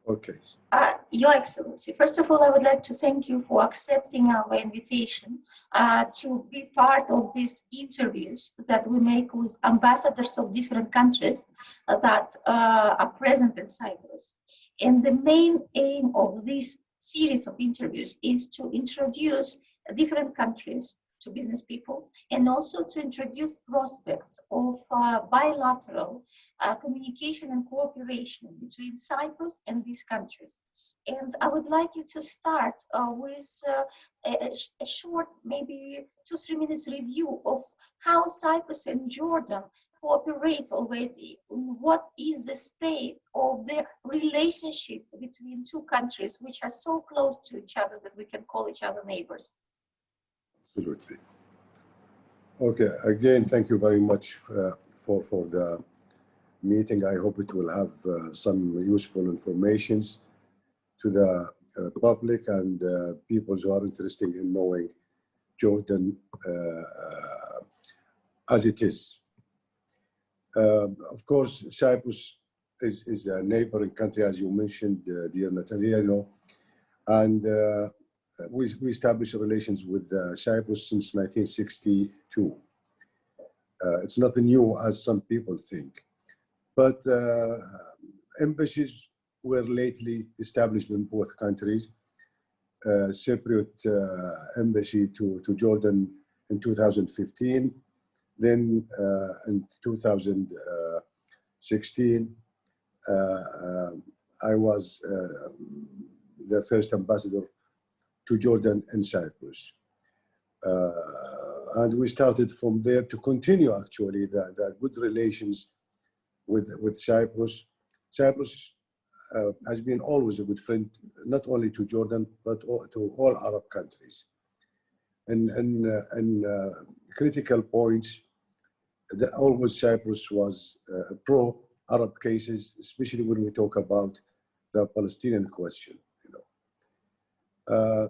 Okay. Your Excellency, first of all, I would like to thank you for accepting our invitation to be part of these interviews that we make with ambassadors of different countries that are present in Cyprus. And the main aim of this series of interviews is to introduce different countries to business people and also to introduce prospects of bilateral communication and cooperation between Cyprus and these countries. And I would like you to start with a short, maybe 2-3 minutes review of how Cyprus and Jordan cooperate already. What is the state of the relationship between two countries which are so close to each other that we can call each other neighbors? Absolutely. Okay, again, thank you very much for the meeting. I hope it will have some useful information to the public and people who are interested in knowing Jordan as it is. Of course, Cyprus is a neighboring country, as you mentioned, dear Natalia, and we established relations with Cyprus since 1962. It's not new as some people think, but embassies were lately established in both countries. Cypriot embassy to Jordan in 2015, then in 2016, I was the first ambassador to Jordan and Cyprus. And we started from there to continue actually the good relations with Cyprus. Cyprus has been always a good friend, not only to Jordan, but to all Arab countries. And critical points, always Cyprus was pro-Arab cases, especially when we talk about the Palestinian question.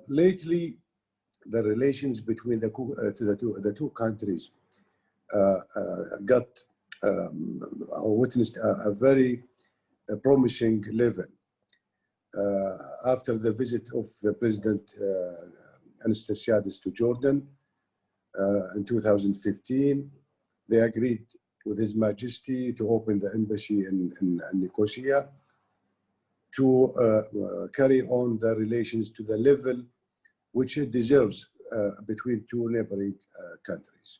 Lately, the relations between the two countries witnessed a very promising level. After the visit of the President Anastasiadis to Jordan in 2015, they agreed with His Majesty to open the embassy in Nicosia to carry on the relations to the level which it deserves between two neighboring countries.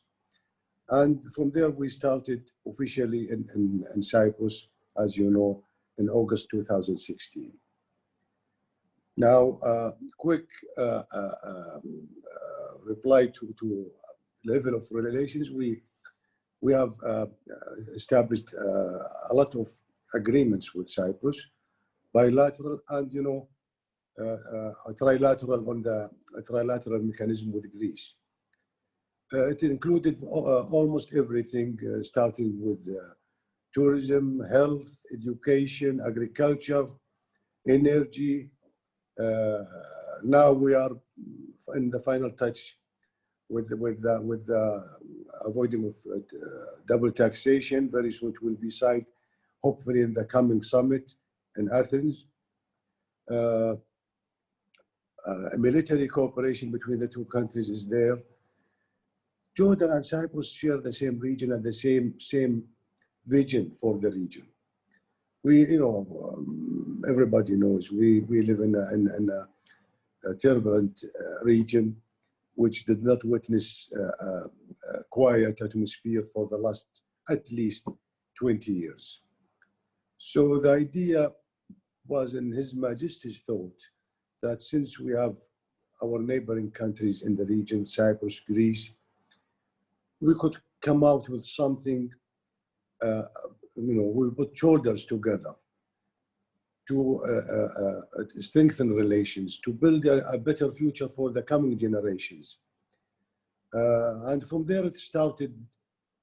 And from there, we started officially in Cyprus, as you know, in August 2016. Now, quick reply to level of relations. We have established a lot of agreements with Cyprus, bilateral and trilateral on the trilateral mechanism with Greece. It included almost everything, starting with tourism, health, education, agriculture, energy. Now we are in the final touch with the avoiding of double taxation. Very soon it will be signed, hopefully in the coming summit in Athens. Military cooperation between the two countries is there. Jordan and Cyprus share the same region and the same vision for the region. We, everybody knows we live in a turbulent region which did not witness a quiet atmosphere for the last at least 20 years. So the idea was in His Majesty's thought that since we have our neighboring countries in the region, Cyprus, Greece, we could come out with something, we put shoulders together to strengthen relations, to build a better future for the coming generations. And from there it started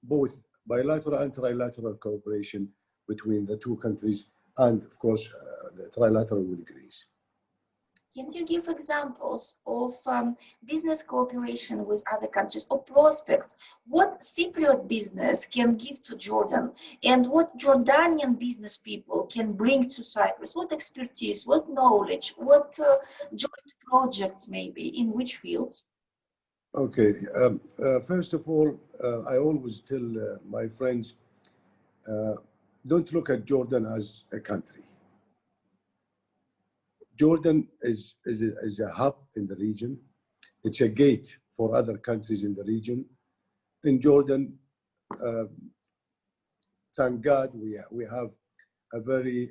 both bilateral and trilateral cooperation between the two countries and of course the trilateral with Greece. Can you give examples of business cooperation with other countries or prospects? What Cypriot business can give to Jordan, and what Jordanian business people can bring to Cyprus? What expertise, what knowledge, what joint projects maybe, in which fields? Okay, first of all, I always tell my friends, don't look at Jordan as a country. Jordan is a hub in the region. It's a gate for other countries in the region. In Jordan, thank God, we have a very,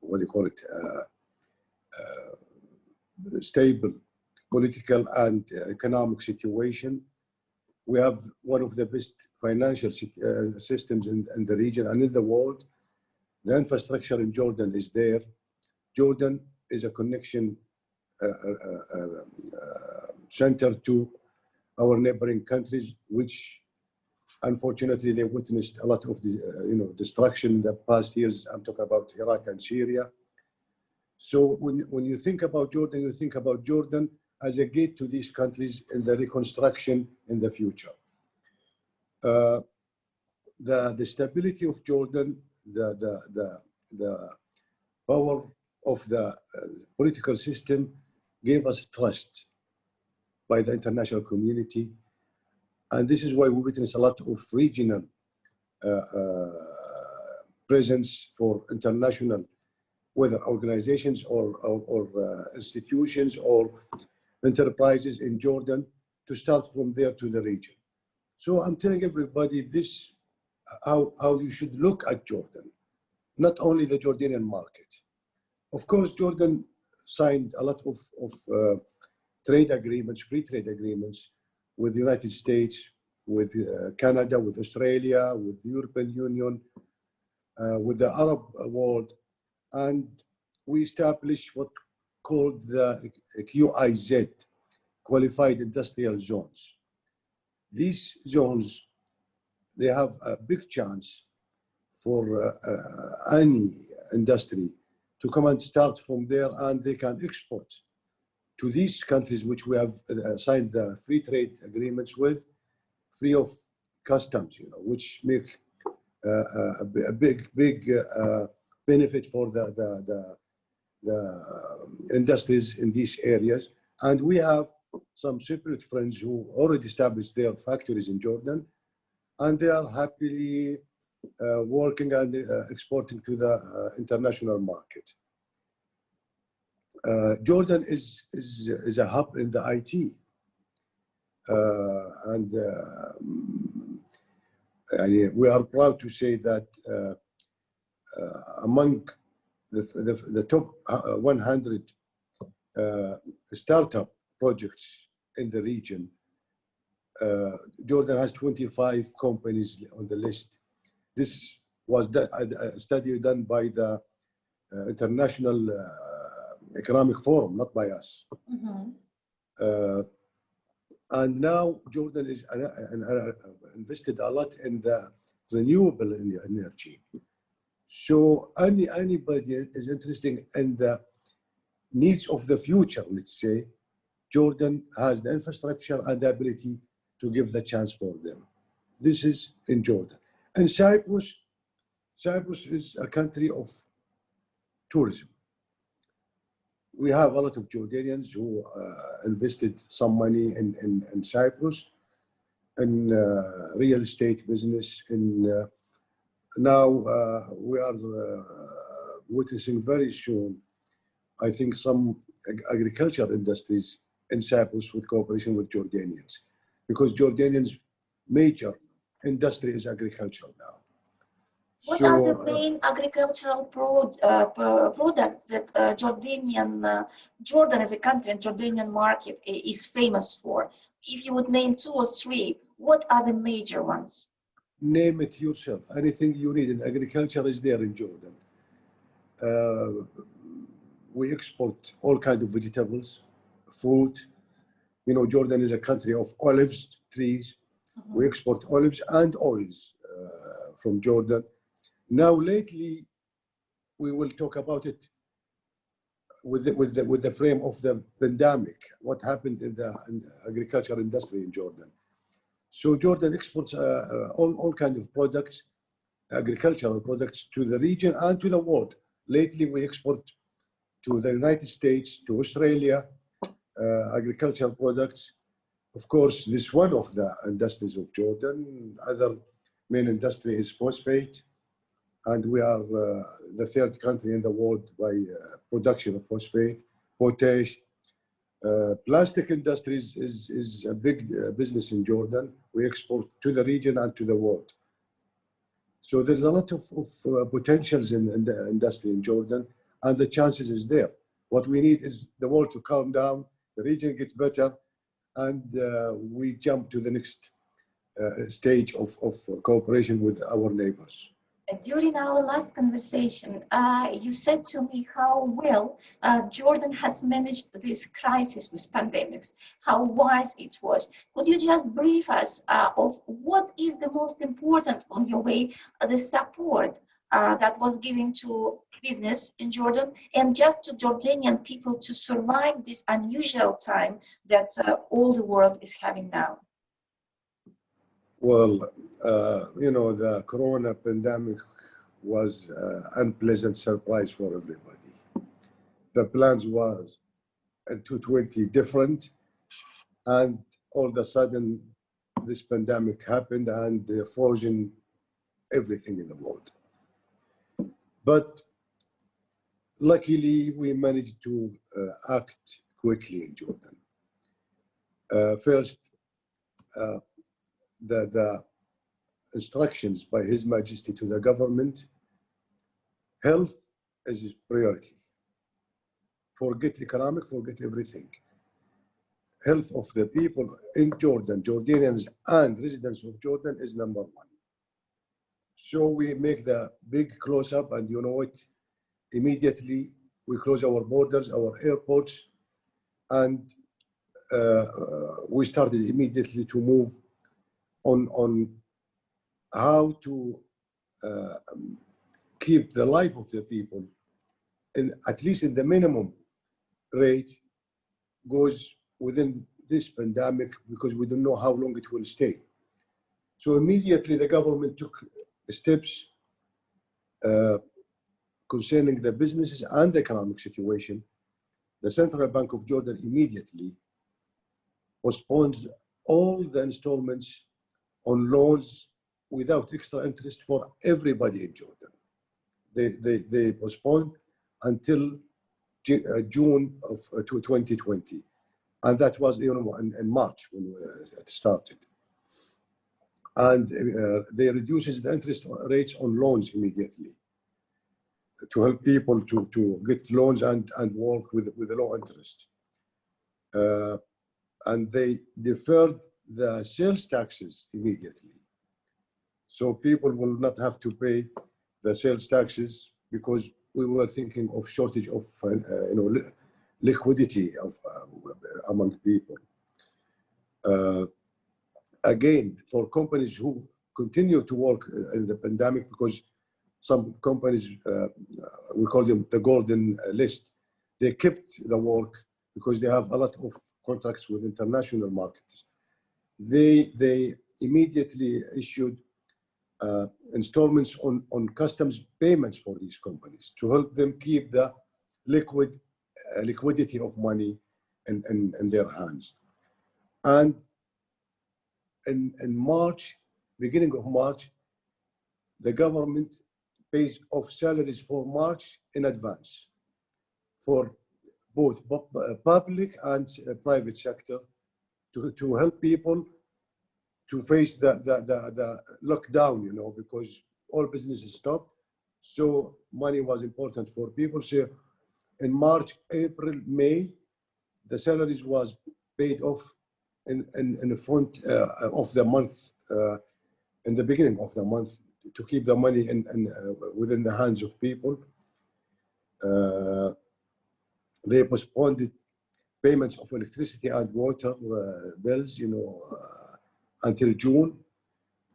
what do you call it, stable political and economic situation. We have one of the best financial systems in the region and in the world. The infrastructure in Jordan is there. Jordan is a connection center to our neighboring countries, which unfortunately they witnessed a lot of destruction in the past years. I'm talking about Iraq and Syria. So when you think about Jordan, you think about Jordan as a gate to these countries in the reconstruction in the future. The stability of Jordan, the power of the political system gave us trust by the international community. And this is why we witness a lot of regional presence for international, whether organizations or institutions or enterprises in Jordan, to start from there to the region. So I'm telling everybody this, how you should look at Jordan, not only the Jordanian market. Of course, Jordan signed a lot of trade agreements, free trade agreements with the United States, with Canada, with Australia, with the European Union, with the Arab world. And we established what called the QIZ, Qualified Industrial Zones. These zones, they have a big chance for any industry to come and start from there, and they can export to these countries which we have signed the free trade agreements with, free of customs, which make a big benefit for the industries in these areas. And we have some Cypriot friends who already established their factories in Jordan, and they are happily working and exporting to the international market. Jordan is a hub in the IT, and we are proud to say that among the top 100 startup projects in the region, Jordan has 25 companies on the list. This was a study done by the International Economic Forum, not by us. Mm-hmm. And now Jordan is invested a lot in the renewable energy. So anybody is interested in the needs of the future, let's say, Jordan has the infrastructure and the ability to give the chance for them. This is in Jordan. And Cyprus is a country of tourism. We have a lot of Jordanians who invested some money in Cyprus, in real estate business. Now we are witnessing very soon, I think, some agricultural industries in Cyprus with cooperation with Jordanians, because Jordanians' major industry is agriculture now. What are the main agricultural products that Jordan as a country and Jordanian market is famous for? If you would name 2 or 3, what are the major ones? Name it yourself. Anything you need in agriculture is there in Jordan. We export all kinds of vegetables, fruit. Jordan is a country of olives trees. Mm-hmm. We export olives and oils from Jordan. Now, lately, we will talk about it with the frame of the pandemic, what happened in the agriculture industry in Jordan. So Jordan exports all kinds of products, agricultural products, to the region and to the world. Lately, we export to the United States, to Australia, agricultural products. Of course, this is one of the industries of Jordan. Other main industry is phosphate, and we are the third country in the world by production of phosphate, potash. Plastic industries is a big business in Jordan. We export to the region and to the world. So there's a lot of potentials in the industry in Jordan, and the chances is there. What we need is the world to calm down, the region gets better, and we jump to the next stage of cooperation with our neighbors. During our last conversation, you said to me how well Jordan has managed this crisis with pandemics, how wise it was. Could you just brief us of what is the most important on your way, the support that was given to business in Jordan and just to Jordanian people to survive this unusual time that all the world is having now? Well, you know, the corona pandemic was an unpleasant surprise for everybody. The plans was in 2020 different, and all of a sudden this pandemic happened and frozen everything in the world. But luckily, we managed to act quickly in Jordan. First, the instructions by His Majesty to the government, health is a priority. Forget economic, forget everything. Health of the people in Jordan, Jordanians and residents of Jordan is number one. So we make the big close-up, and you know it, immediately we close our borders, our airports, and we started immediately to move on how to keep the life of the people, at least in the minimum rate, goes within this pandemic, because we don't know how long it will stay. So immediately the government took steps concerning the businesses and the economic situation. The Central Bank of Jordan immediately postponed all the installments on loans without extra interest for everybody in Jordan. They postponed until June of 2020. And that was, you know, in March when it started. And they reduces the interest rates on loans immediately to help people to get loans and work with a low interest. And they deferred the sales taxes immediately. So people will not have to pay the sales taxes, because we were thinking of shortage of you know, liquidity of among people. Again, for companies who continue to work in the pandemic, because some companies, we call them the golden list, they kept the work because they have a lot of contracts with international markets. They immediately issued installments on customs payments for these companies to help them keep the liquidity of money in their hands. And in March, beginning of March, the government pays off salaries for March in advance for both public and private sector to help people to face the lockdown, you know, because all businesses stopped. So money was important for people. So in March, April, May, the salaries was paid off in the front of the month, in the beginning of the month, to keep the money within the hands of people. They postponed payments of electricity and water bills, you know, until June.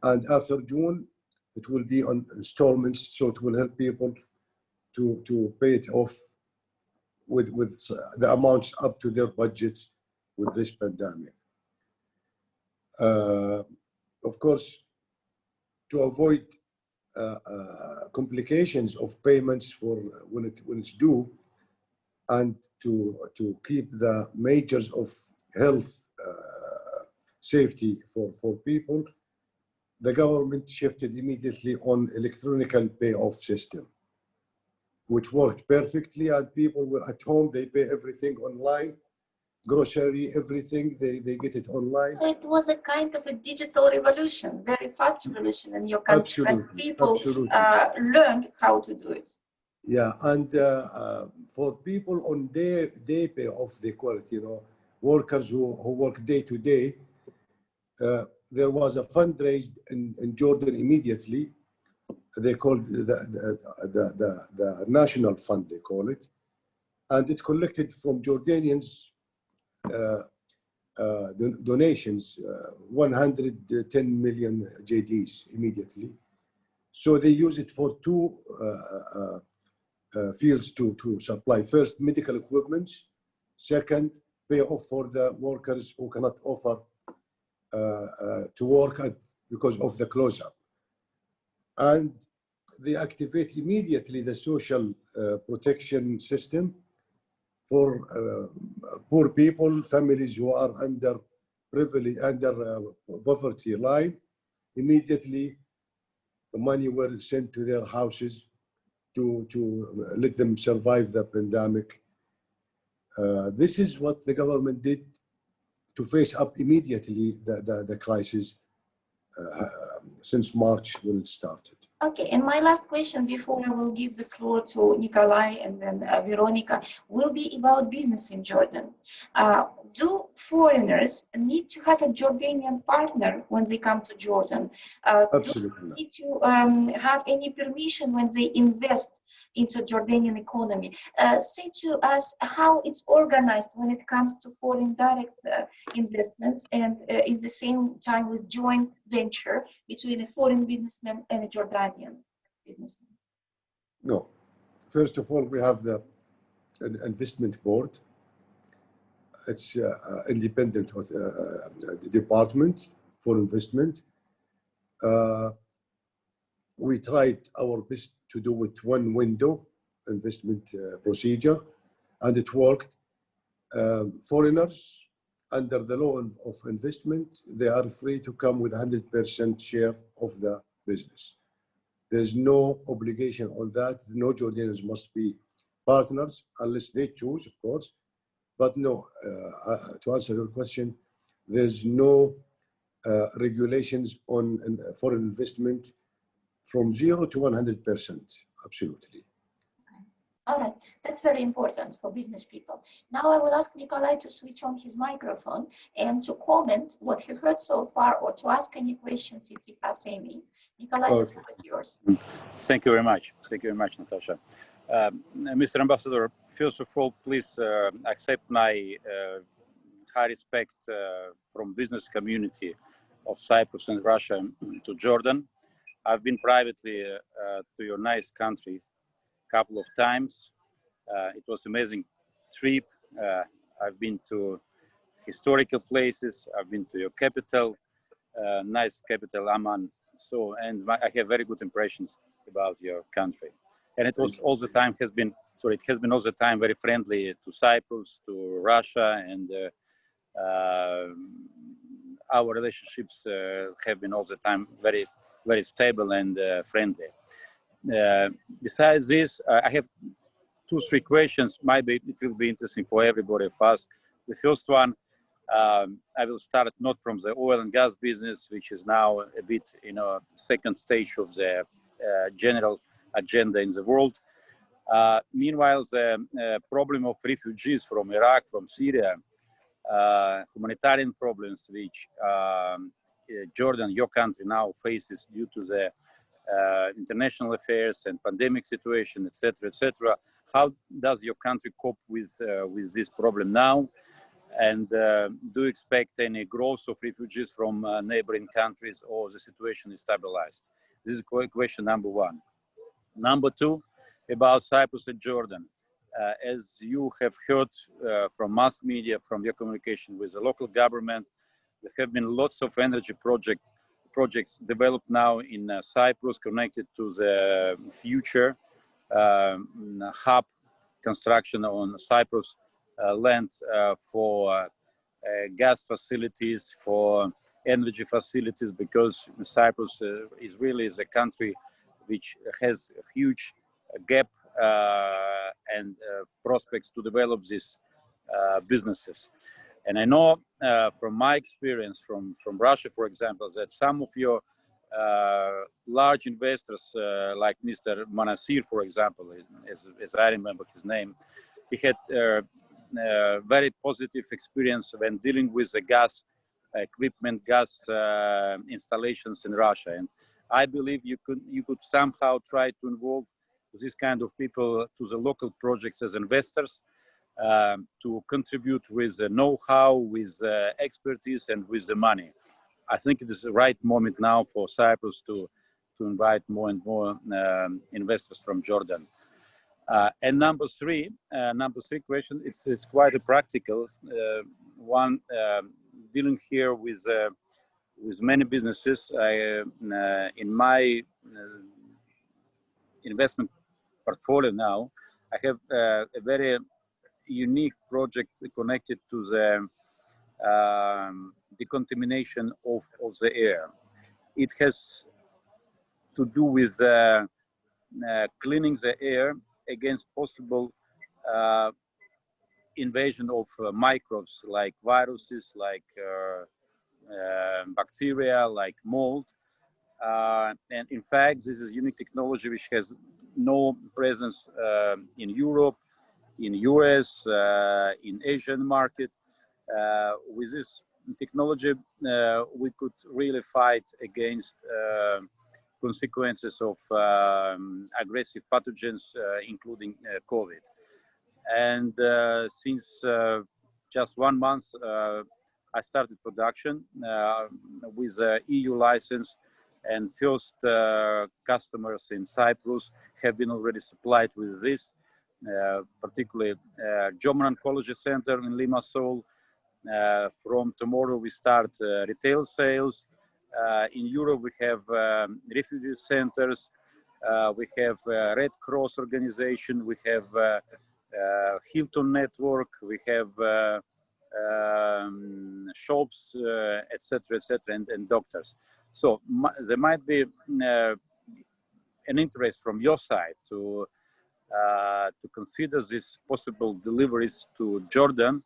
And after June, it will be on installments, so it will help people to pay it off with the amounts up to their budgets with this pandemic. Of course, to avoid complications of payments for when it's due, and to keep the measures of health safety for people, the government shifted immediately on electronic payoff system, which worked perfectly, and people were at home, they pay everything online, grocery, everything, they get it online. It was a kind of a digital revolution, very fast revolution in your country. Absolutely. And people Absolutely. Learned how to do it. Yeah, and for people on day pay off, they call it, workers who work day to day, there was a fundraise in Jordan immediately. They called the national fund, they call it, and it collected from Jordanians donations, 110 million JDs immediately. So they use it for two fields to supply. First, medical equipment. Second, pay off for the workers who cannot offer to work because of the close-up. And they activate immediately the social protection system for poor people, families who are under poverty line. Immediately, the money were sent to their houses to let them survive the pandemic. This is what the government did to face up immediately the crisis since March when it started. Okay, and my last question before I will give the floor to Nikolai and then Veronica will be about business in Jordan. Do foreigners need to have a Jordanian partner when they come to Jordan? Absolutely. Do they need to have any permission when they invest into Jordanian economy? Say to us how it's organized when it comes to foreign direct investments and in the same time with joint venture between a foreign businessman and a Jordanian businessman. No. First of all, we have the investment board. It's independent department for investment. We tried our best to do it one window investment procedure, and it worked. Foreigners under the law of investment, they are free to come with 100% share of the business. There's no obligation on that. No Jordanians must be partners unless they choose, of course. But no, to answer your question, there's no regulations on foreign investment from 0 to 100%, absolutely. All right, that's very important for business people. Now I will ask Nikolai to switch on his microphone and to comment what he heard so far or to ask any questions if he has any. Nikolai, the floor is yours. Thank you very much. Thank you very much, Natasha. Mr. Ambassador, first of all, please accept my high respect from business community of Cyprus and Russia to Jordan. I've been privately to your nice country couple of times. It was amazing trip. I've been to historical places. I've been to your capital, nice capital, Amman. So, and I have very good impressions about your country. And it was all the time it has been all the time very friendly to Cyprus, to Russia, and our relationships have been all the time very, very stable and friendly. Besides this, I have 2-3 questions. Maybe it will be interesting for everybody of us. The first one, I will start not from the oil and gas business, which is now a bit, second stage of the general agenda in the world. Meanwhile, the problem of refugees from Iraq, from Syria, humanitarian problems which Jordan, your country, now faces due to the international affairs and pandemic situation, etc., etc. How does your country cope with this problem now? And do you expect any growth of refugees from neighboring countries, or the situation is stabilized? This is question number one. Number two, about Cyprus and Jordan. As you have heard from mass media, from your communication with the local government, there have been lots of energy projects developed now in Cyprus connected to the future hub construction on Cyprus land for gas facilities, for energy facilities, because Cyprus is really the country which has a huge gap and prospects to develop these businesses. And I know from my experience from Russia, for example, that some of your large investors, like Mr. Manasir, for example, as I remember his name, he had very positive experience when dealing with the gas equipment, gas installations in Russia. And I believe you could somehow try to involve this kind of people to the local projects as investors, to contribute with the know-how, with expertise, and with the money. I think it is the right moment now for Cyprus to invite more and more investors from Jordan. And number three question, it's quite a practical one, dealing here with many businesses. In my investment portfolio now, I have a very unique project connected to the decontamination of the air. It has to do with cleaning the air against possible invasion of microbes like viruses, like bacteria, like mold. And in fact, this is unique technology which has no presence in Europe, in US, in Asian market. With this technology, we could really fight against consequences of aggressive pathogens, including COVID. And since just 1 month, I started production with EU license, and first customers in Cyprus have been already supplied with this, particularly German Oncology Center in Limassol. From tomorrow we start retail sales. In Europe we have refugee centers, we have Red Cross organization, we have Hilton network, we have shops, etc., and doctors. So there might be an interest from your side to consider these possible deliveries to Jordan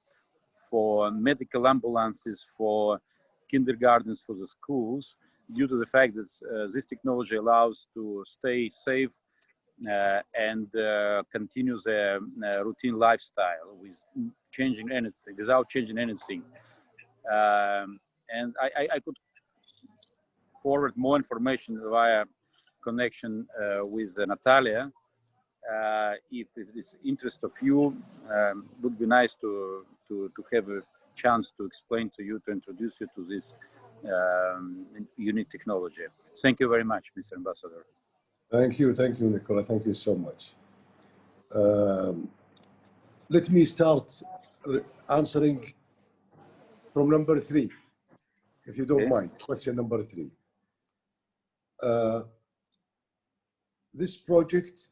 for medical ambulances, for kindergartens, for the schools, due to the fact that this technology allows to stay safe and continue the routine lifestyle without changing anything. And I could forward more information via connection with Natalia. If it is interest of you, would be nice to have a chance to explain to you, to introduce you to this unique technology. Thank you very much, Mr. Ambassador. Thank you, Nicola. Thank you so much. Let me start answering from number 3, if you don't mind. Question number 3. This project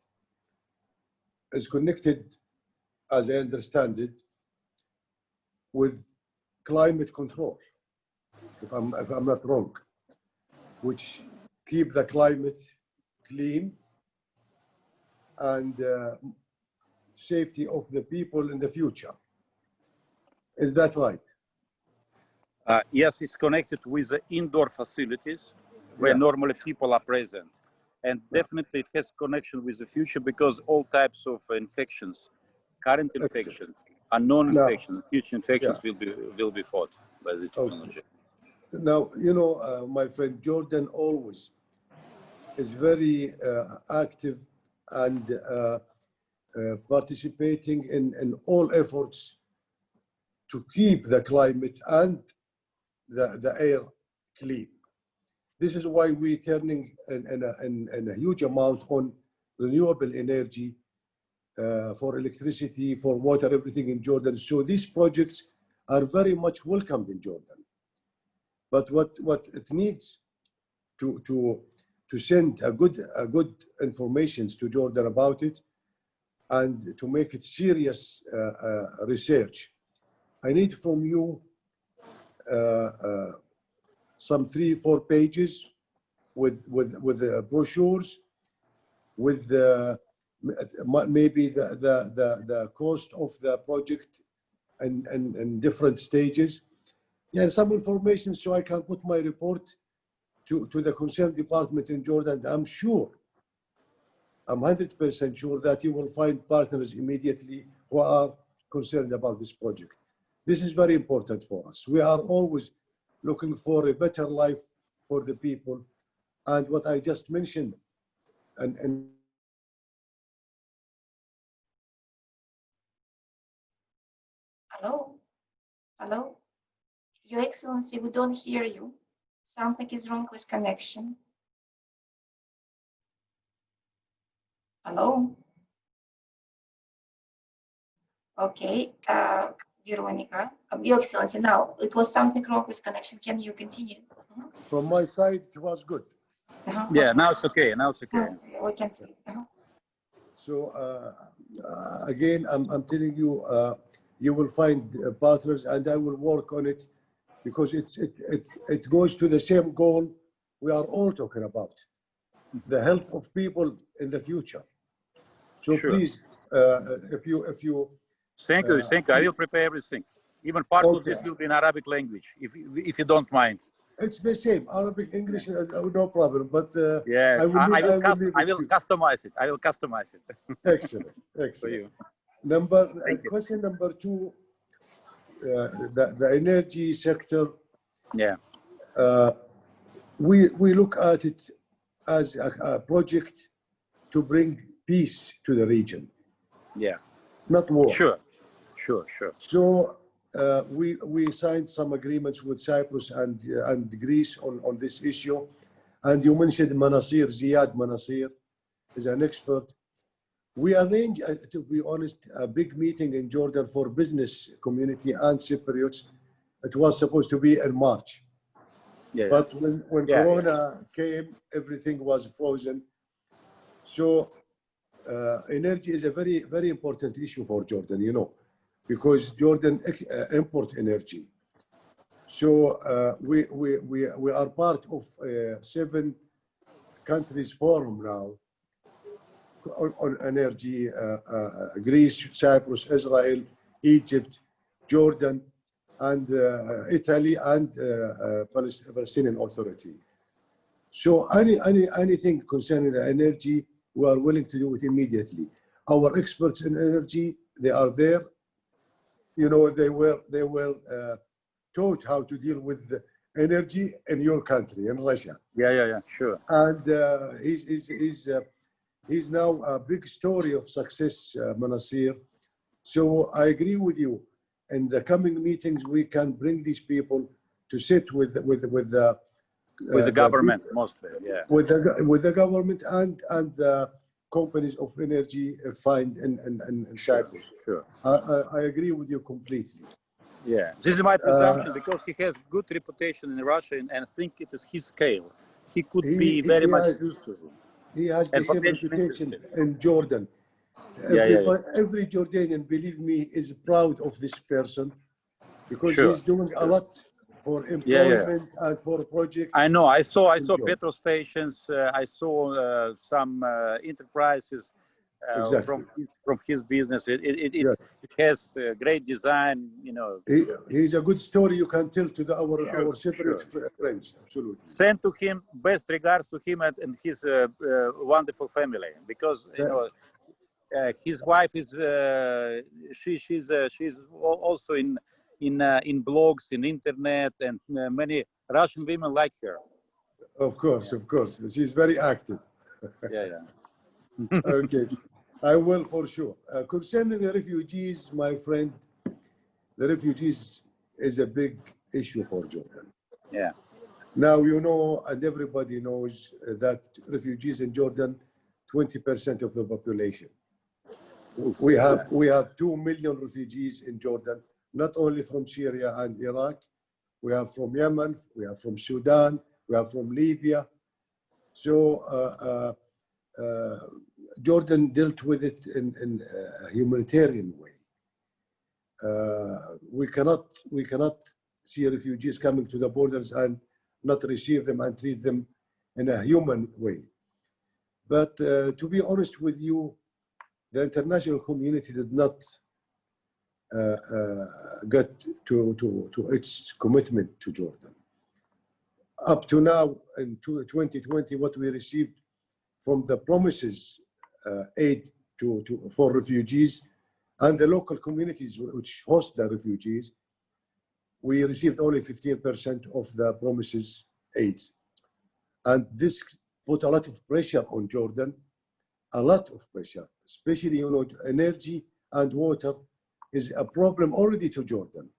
is connected, as I understand it, with climate control, if I'm not wrong, which keep the climate clean and safety of the people in the future. Is that right? Yes, it's connected with the indoor facilities where normally people are present. And definitely it has connection with the future, because all types of infections, current infections, unknown infections, future infections will be fought by this technology. Okay. Now, you know, my friend, Jordan always is very active and participating in all efforts to keep the climate and the air clean. This is why we're turning in a huge amount on renewable energy, for electricity, for water, everything in Jordan. So these projects are very much welcomed in Jordan. But what it needs to send a good information to Jordan about it, and to make it serious research. I need from you some 3-4 pages with brochures, with maybe the cost of the project and different stages. Yeah, some information so I can put my report to the concerned department in Jordan. I'm 100% sure that you will find partners immediately who are concerned about this project. This is very important for us. We are always looking for a better life for the people. And what I just mentioned, and Hello? Hello? Your Excellency, we don't hear you. Something is wrong with connection. Hello? Okay, Veronica, Your Excellency, now it was something wrong with connection. Can you continue? from my side, it was good. Yeah, now it's okay. Now it's okay. We can see. So again, I'm telling you, you will find partners, and I will work on it, because it goes to the same goal we are all talking about, the health of people in the future. So Sure. please, if you Thank you. Thank you. I will prepare everything. Even part of this will be in Arabic language, if you don't mind. It's the same, Arabic, English, no problem. But Yeah, I will customize it. I will customize it. Excellent, For excellent. you. Question number 2, the energy sector. Yeah. We look at it as a project to bring peace to the region. Yeah. Not war. Sure. So we signed some agreements with Cyprus and Greece on this issue. And you mentioned Manasir, Ziad Manasir is an expert. We arranged, to be honest, a big meeting in Jordan for business community and Cypriots. It was supposed to be in March. Yeah. But when Corona came, everything was frozen. So energy is a very, very important issue for Jordan, you know, because Jordan import energy. So we are part of 7 countries forum now on energy: Greece, Cyprus, Israel, Egypt, Jordan, and Italy, and Palestinian Authority. So anything concerning energy, we are willing to do it immediately. Our experts in energy, they are there. You know, they were taught how to deal with the energy in your country, in Russia. Yeah. Sure. And he's now a big story of success, Manasir. So I agree with you. In the coming meetings, we can bring these people to sit with the government mostly, yeah. With the government and the companies of energy find in Cyprus. Sure. I agree with you completely. Yeah, this is my presumption, because he has good reputation in Russia, and I think it is his scale. He could be very much useful. He has the same reputation in Jordan. Every Jordanian, believe me, is proud of this person, because he's doing a lot for employment and for projects. I know. I saw petrol stations. I saw some enterprises from his business. It has great design. You know, he's a good story you can tell to our separate friends. Absolutely. Send to him best regards to him and his wonderful family, because you know. His wife is she's also in blogs, in internet, and many Russian women like her. Of course, she's very active. Yeah. Okay, I will for sure. Concerning the refugees, my friend, the refugees is a big issue for Jordan. Yeah. Now you know, and everybody knows that refugees in Jordan 20% of the population. We have 2 million refugees in Jordan, not only from Syria and Iraq. We have from Yemen, we have from Sudan, we have from Libya. So Jordan dealt with it in a humanitarian way. We cannot see refugees coming to the borders and not receive them and treat them in a human way. But to be honest with you, the international community did not get to its commitment to Jordan. Up to now, in 2020, what we received from the promises aid for refugees and the local communities which host the refugees, we received only 15% of the promises aids. And this put a lot of pressure on Jordan, a lot of pressure, especially, you know, energy and water is a problem already to Jordan.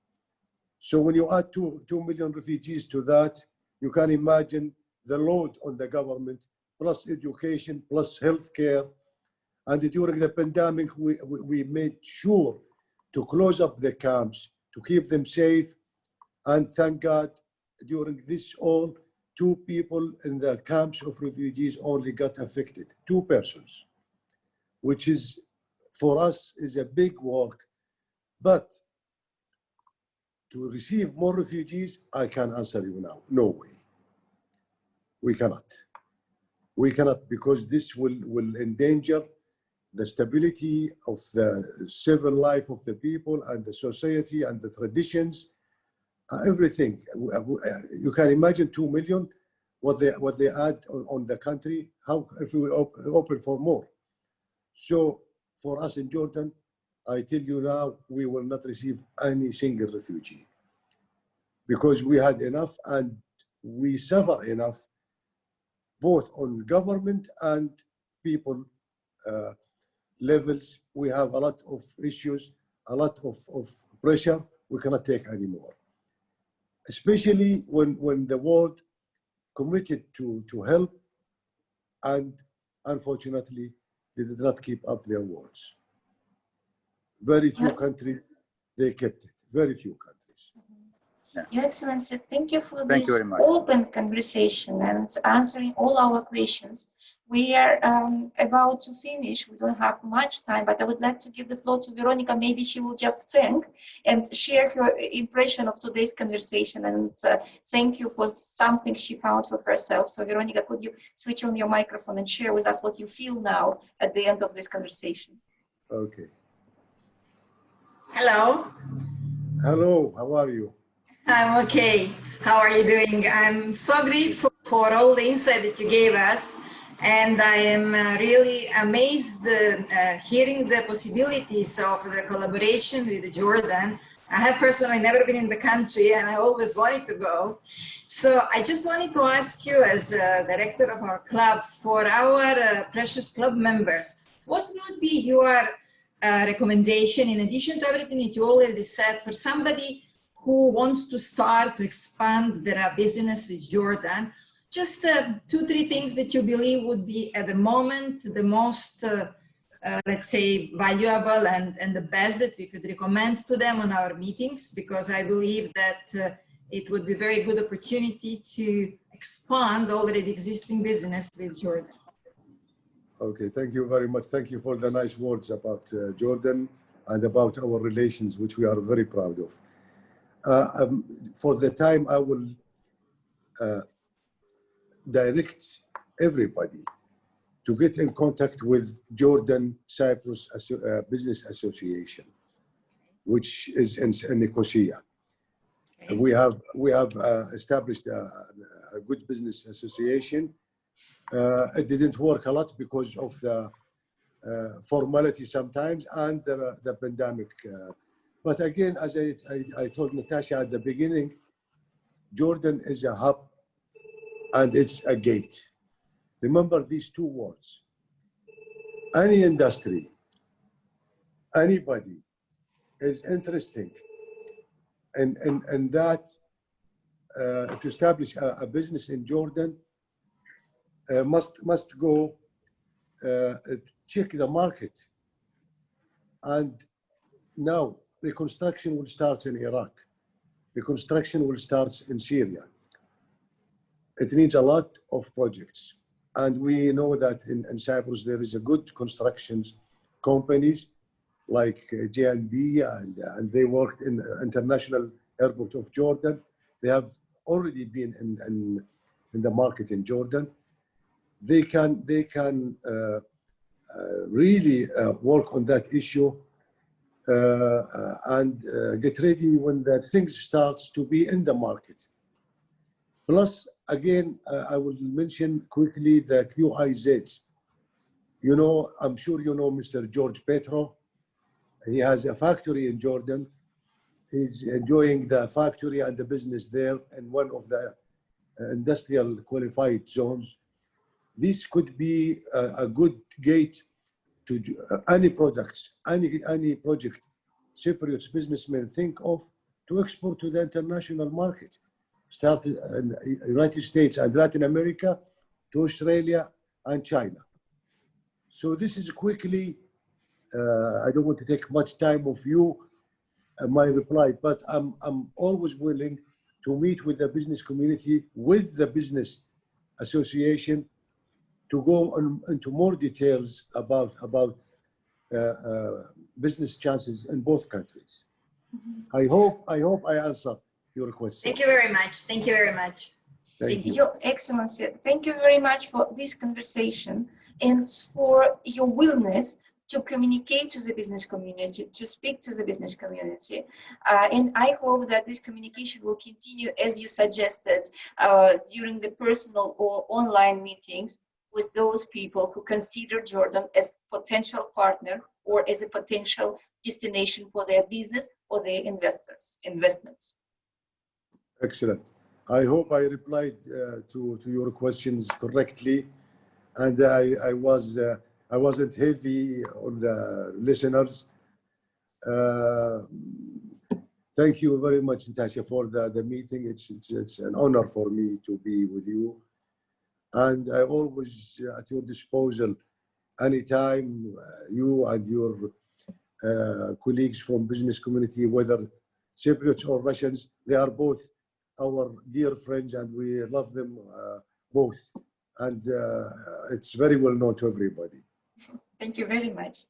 So when you add 2 million refugees to that, you can imagine the load on the government, plus education, plus healthcare. And during the pandemic, we made sure to close up the camps, to keep them safe. And thank God, during this all, 2 people in the camps of refugees only got affected, 2 persons, which is, for us, is a big work. But to receive more refugees, I can answer you now, no way. We cannot. We cannot, because this will endanger the stability of the civil life of the people and the society and the traditions, everything. You can imagine 2 million, what they add on the country, how if we open for more. So for us in Jordan, I tell you now, we will not receive any single refugee because we had enough and we suffer enough, both on government and people levels. We have a lot of issues, a lot of pressure. We cannot take anymore, especially when the world committed to help, and unfortunately they did not keep up their words. Very few countries, they kept it, very few countries. Your Excellency, thank you for this open conversation and answering all our questions. We are about to finish. We don't have much time, but I would like to give the floor to Veronica. Maybe she will just sing and share her impression of today's conversation and thank you for something she found for herself. So Veronica, could you switch on your microphone and share with us what you feel now at the end of this conversation? Okay. Hello. Hello, how are you? I'm okay. How are you doing? I'm so grateful for all the insight that you gave us. And I am really amazed hearing the possibilities of the collaboration with Jordan. I have personally never been in the country and I always wanted to go. So I just wanted to ask you, as director of our club, for our precious club members, what would be your recommendation, in addition to everything that you already said, for somebody who wants to start to expand their business with Jordan? Just 2-3 things that you believe would be at the moment the most, let's say, valuable and the best that we could recommend to them on our meetings, because I believe that it would be a very good opportunity to expand already existing business with Jordan. Okay, thank you very much. Thank you for the nice words about Jordan and about our relations, which we are very proud of. For the time, I will direct everybody to get in contact with Jordan Cyprus Business Association, which is in Nicosia. Okay. We have established a good business association. It didn't work a lot because of the formality sometimes and the pandemic. But again, as I told Natasha at the beginning, Jordan is a hub and it's a gate. Remember these 2 words. Any industry, anybody is interesting in that to establish a business in Jordan must go check the market. And now reconstruction will start in Iraq. Reconstruction will start in Syria. It needs a lot of projects. And we know that in Cyprus, there is a good constructions companies like J&B, and they worked in International Airport of Jordan. They have already been in the market in Jordan. They can really work on that issue and get ready when the things starts to be in the market. Plus, again, I will mention quickly the QIZ. You know, I'm sure you know Mr. George Petro. He has a factory in Jordan. He's enjoying the factory and the business there in one of the industrial qualified zones. This could be a good gate to any products, any project Cypriots businessmen think of to export to the international market. Start in the United States and Latin America to Australia and China. So this is quickly, I don't want to take much time of you, my reply, but I'm always willing to meet with the business community, with the business association, to go into more details about business chances in both countries. I hope I answered your question. Thank you very much. Thank you very much. Thank you. Your Excellency, thank you very much for this conversation and for your willingness to communicate to the business community, to speak to the business community. And I hope that this communication will continue, as you suggested, during the personal or online meetings with those people who consider Jordan as potential partner or as a potential destination for their business or their investments. Excellent. I hope I replied to your questions correctly, and I wasn't heavy on the listeners. Thank you very much, Natasha, for the meeting. It's an honor for me to be with you, and I always at your disposal anytime. You and your colleagues from business community, whether Cypriots or Russians, they are both our dear friends, and we love them both. And it's very well known to everybody. Thank you very much.